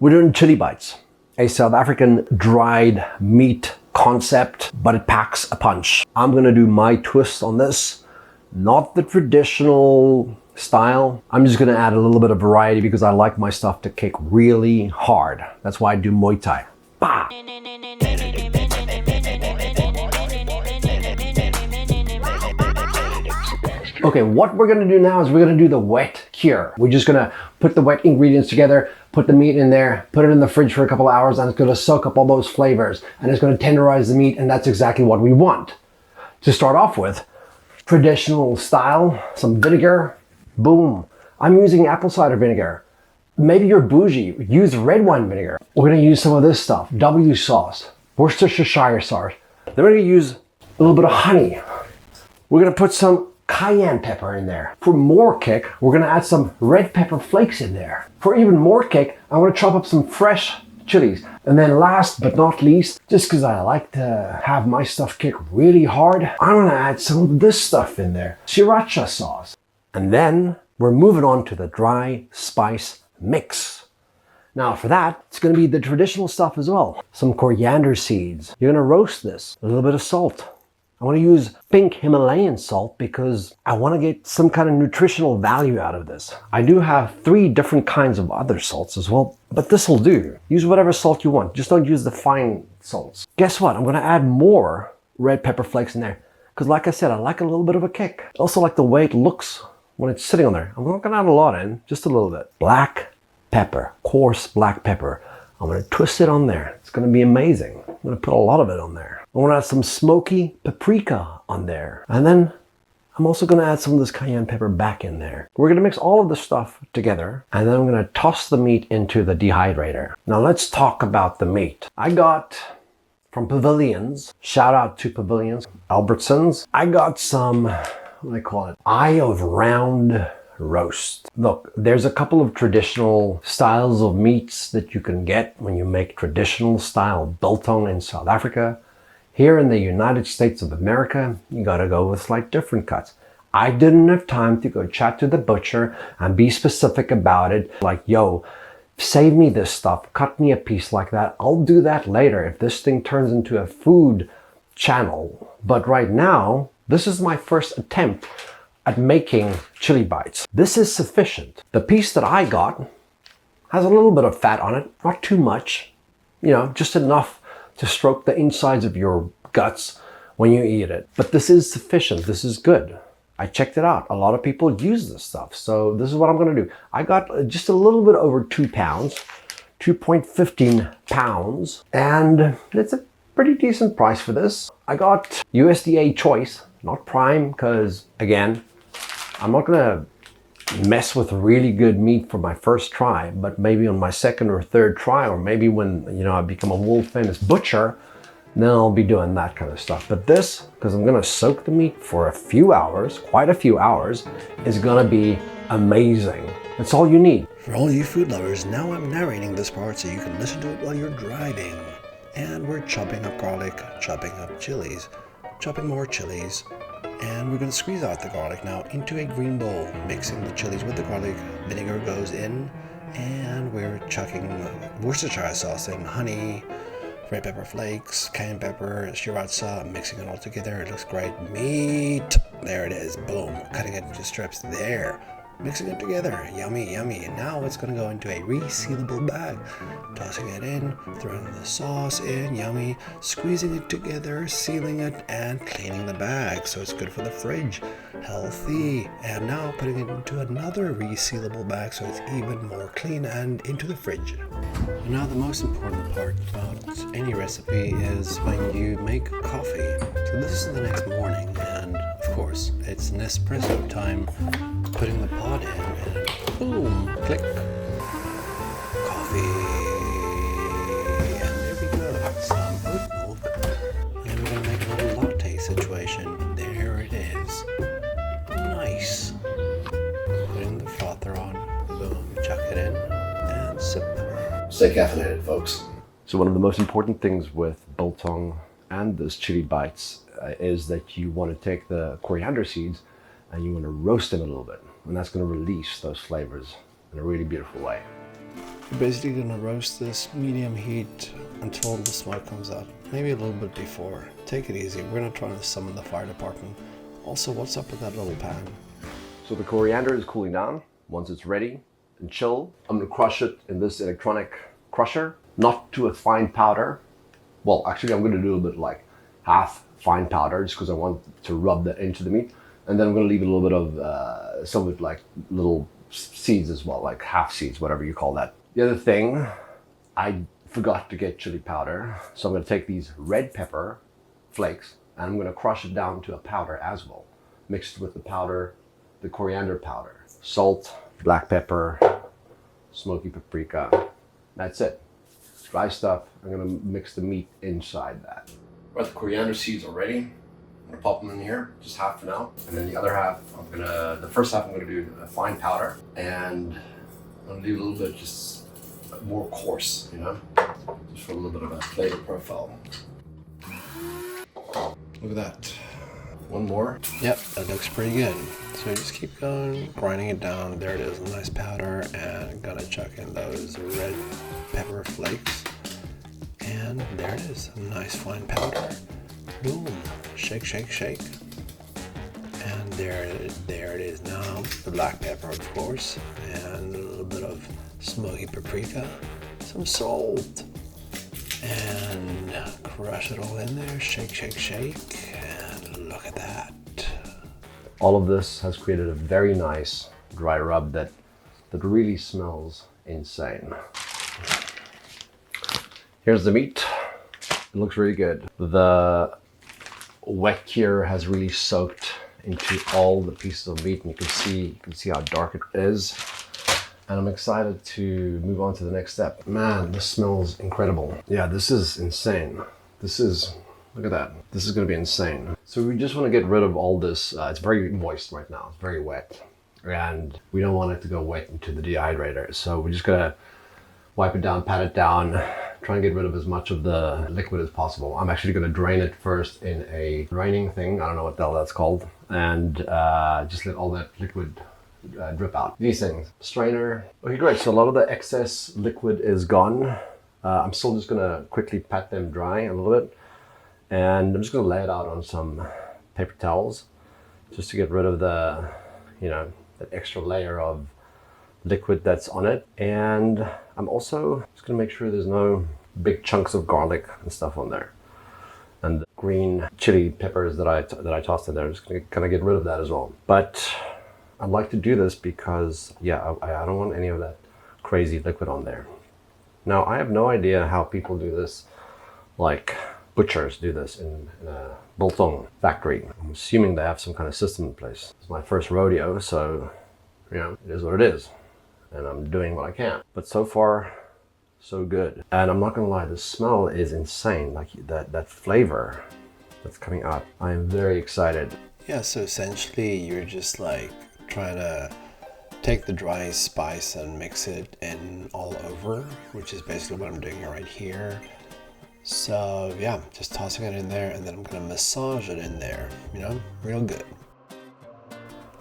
We're doing chili bites, a South African dried meat concept, but it packs a punch. I'm gonna do my twist on this, not the traditional style. I'm just gonna add a little bit of variety because I like my stuff to kick really hard. That's why I do Muay Thai. Bah! Okay, what we're gonna do now is we're gonna do the wet cure. We're just gonna put the wet ingredients together, put the meat in there, put it in the fridge for a couple of hours, and it's gonna soak up all those flavors, and it's gonna tenderize the meat, and that's exactly what we want. To start off with, traditional style, some vinegar, boom. I'm using apple cider vinegar. Maybe you're bougie, use red wine vinegar. We're gonna use some of this stuff, W sauce, Worcestershire sauce. Then we're gonna use a little bit of honey. We're gonna put some cayenne pepper in there. For more kick, we're gonna add some red pepper flakes in there. For even more kick, I'm gonna chop up some fresh chilies. And then last but not least, just because I like to have my stuff kick really hard, I'm gonna add some of this stuff in there, sriracha sauce. And then we're moving on to the dry spice mix. Now for that, it's gonna be the traditional stuff as well. Some coriander seeds. You're gonna roast this, a little bit of salt. I want to use pink Himalayan salt because I want to get some kind of nutritional value out of this. I do have 3 different kinds of other salts as well, but this will do. Use whatever salt you want. Just don't use the fine salts. Guess what? I'm going to add more red pepper flakes in there because like I said, I like a little bit of a kick. I also like the way it looks when it's sitting on there. I'm not going to add a lot in, just a little bit. Black pepper, coarse black pepper. I'm going to twist it on there. It's going to be amazing. I'm going to put a lot of it on there. I want to add some smoky paprika on there. And then I'm also going to add some of this cayenne pepper back in there. We're going to mix all of this stuff together. And then I'm going to toss the meat into the dehydrator. Now let's talk about the meat. I got from Pavilions, shout out to Pavilions, Albertsons. I got some, what do I call it? Eye of round roast. Look, there's a couple of traditional styles of meats that you can get when you make traditional style biltong in South Africa. Here in the United States of America, you gotta go with like different cuts. I didn't have time to go chat to the butcher and be specific about it. Like, yo, save me this stuff, cut me a piece like that. I'll do that later if this thing turns into a food channel. But right now, this is my first attempt at making chili bites. This is sufficient. The piece that I got has a little bit of fat on it, not too much, you know, just enough to stroke the insides of your guts when you eat it. But this is sufficient, this is good. I checked it out. A lot of people use this stuff. So this is what I'm gonna do. I got just a little bit over 2 pounds, 2.15 pounds, and it's a pretty decent price for this. I got USDA choice, not prime, because again, I'm not gonna mess with really good meat for my first try, but maybe on my second or third try, or maybe when, you know, I become a world famous butcher, then I'll be doing that kind of stuff. But this, because I'm gonna soak the meat for a few hours, quite a few hours, is gonna be amazing. That's all you need. For all you food lovers, now I'm narrating this part so you can listen to it while you're driving. And we're chopping up garlic, chopping up chilies, chopping more chilies, and we're going to squeeze out the garlic now into a green bowl, mixing the chilies with the garlic. Vinegar goes in, and we're chucking Worcestershire sauce in, honey, red pepper flakes, cayenne pepper, sriracha, mixing it all together. It looks great. Meat, there it is, boom, cutting it into strips there. Mixing it together, yummy, yummy. And now it's gonna go into a resealable bag. Tossing it in, throwing the sauce in, yummy. Squeezing it together, sealing it, and cleaning the bag so it's good for the fridge. Healthy. And now putting it into another resealable bag so it's even more clean and into the fridge. And now the most important part about any recipe is when you make coffee. So this is the next morning, and of course it's Nespresso time. Putting the pod in and boom, click, coffee, and there we go, some oat milk, and we're gonna make a little latte situation. There it is, nice. Putting the frother on, boom, chuck it in, and sip. Stay caffeinated, folks. So one of the most important things with biltong and this chili bites is that you want to take the coriander seeds and you want to roast them a little bit, and that's going to release those flavors in a really beautiful way. We're basically gonna roast this medium heat until the smoke comes out. Maybe a little bit before. Take it easy. We're gonna try to summon the fire department. Also, what's up with that little pan? So the coriander is cooling down. Once it's ready and chill, I'm gonna crush it in this electronic crusher, not to a fine powder. Well, actually I'm gonna do a bit like half fine powder just because I want to rub that into the meat. And then I'm gonna leave a little bit of some of it like little seeds as well, like half seeds, whatever you call that. The other thing, I forgot to get chili powder. So I'm gonna take these red pepper flakes and I'm gonna crush it down to a powder as well. Mixed with the powder, the coriander powder, salt, black pepper, smoky paprika. That's it. Dry stuff. I'm gonna mix the meat inside that. Right, the coriander seeds are ready. I'm gonna pop them in here, just half for now. And then the other half, the first half I'm gonna do a fine powder. And I'm gonna leave a little bit just more coarse, you know? Just for a little bit of a flavor profile. Look at that. One more. Yep, that looks pretty good. So just keep going, grinding it down. There it is, a nice powder. And gonna chuck in those red pepper flakes. And there it is, a nice fine powder. Boom, shake, shake, shake. And there it is now, the black pepper of course, and a little bit of smoky paprika, some salt, and crush it all in there, shake, shake, shake, and look at that. All of this has created a very nice dry rub that really smells insane. Here's the meat. It looks really good. The wet cure has really soaked into all the pieces of meat, and you can see how dark it is. And I'm excited to move on to the next step. Man, this smells incredible. Yeah, this is insane. Look at that. This is gonna be insane. So we just wanna get rid of all this. It's very moist right now, it's very wet. And we don't want it to go wet into the dehydrator. So we're just gonna wipe it down, pat it down, try and get rid of as much of the liquid as possible. I'm actually gonna drain it first in a draining thing. I don't know what the hell that's called. And just let all that liquid drip out. These things. Strainer. Okay, great. So a lot of the excess liquid is gone. I'm still just gonna quickly pat them dry a little bit. And I'm just gonna lay it out on some paper towels just to get rid of the, that extra layer of liquid that's on it. And I'm also just gonna make sure there's no big chunks of garlic and stuff on there. And the green chili peppers that I tossed in there, I'm just gonna kind of get rid of that as well. But I'd like to do this because, yeah, I don't want any of that crazy liquid on there. Now, I have no idea how people do this, like butchers do this in a Biltong factory. I'm assuming they have some kind of system in place. It's my first rodeo, so, it is what it is. And I'm doing what I can. But so far, so good. And I'm not gonna lie, the smell is insane. Like that flavor that's coming out. I am very excited. Yeah, so essentially you're just like trying to take the dry spice and mix it in all over, which is basically what I'm doing right here. So yeah, just tossing it in there and then I'm gonna massage it in there, real good.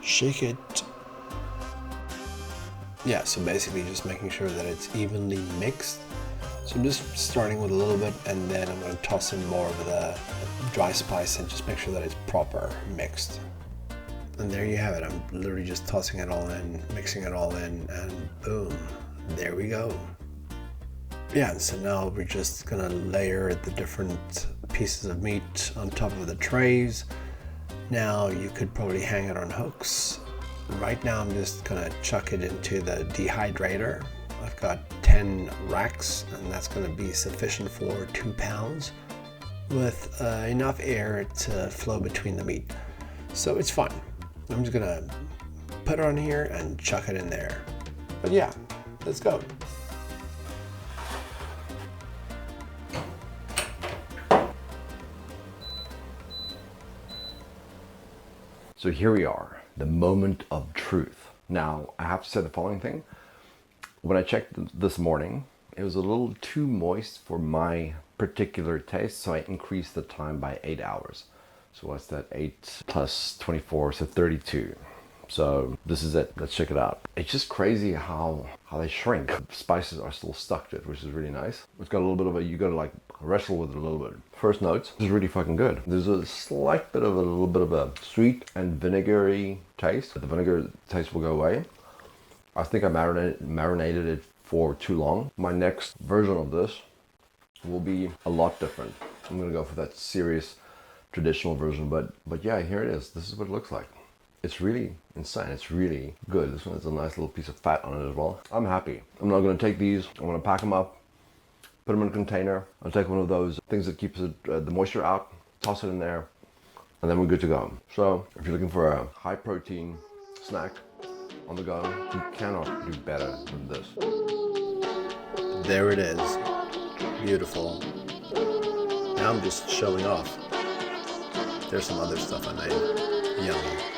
Shake it. Yeah, so basically just making sure that it's evenly mixed. So I'm just starting with a little bit and then I'm gonna toss in more of the dry spice and just make sure that it's proper mixed. And there you have it. I'm literally just tossing it all in, mixing it all in, and boom, there we go. Yeah, and so now we're just gonna layer the different pieces of meat on top of the trays. Now you could probably hang it on hooks. Right now I'm just gonna chuck it into the dehydrator. I've got 10 racks and that's gonna be sufficient for 2 pounds with enough air to flow between the meat. So it's fine. I'm just gonna put it on here and chuck it in there. But yeah, let's go. So here we are, the moment of truth. Now, I have to say the following thing. When I checked this morning, it was a little too moist for my particular taste, so I increased the time by 8 hours. So what's that? 8 plus 24, so 32. So this is it. Let's check it out. It's just crazy how they shrink. Spices are still stuck to it, which is really nice. It's got a little bit of a, you gotta like wrestle with it a little bit. First notes, this is really fucking good. There's a slight bit of a little bit of a sweet and vinegary taste. The vinegar taste will go away. I think I marinated it for too long. My next version of this will be a lot different. I'm gonna go for that serious traditional version, but yeah, here it is. This is what it looks like. It's really insane. It's really good. This one has a nice little piece of fat on it as well. I'm happy. I'm not gonna take these. I'm gonna pack them up, put them in a container. I'll take one of those things that keeps the moisture out, toss it in there, and then we're good to go. So if you're looking for a high protein snack on the go, you cannot do better than this. There it is. Beautiful. Now I'm just showing off. There's some other stuff I made. Yummy.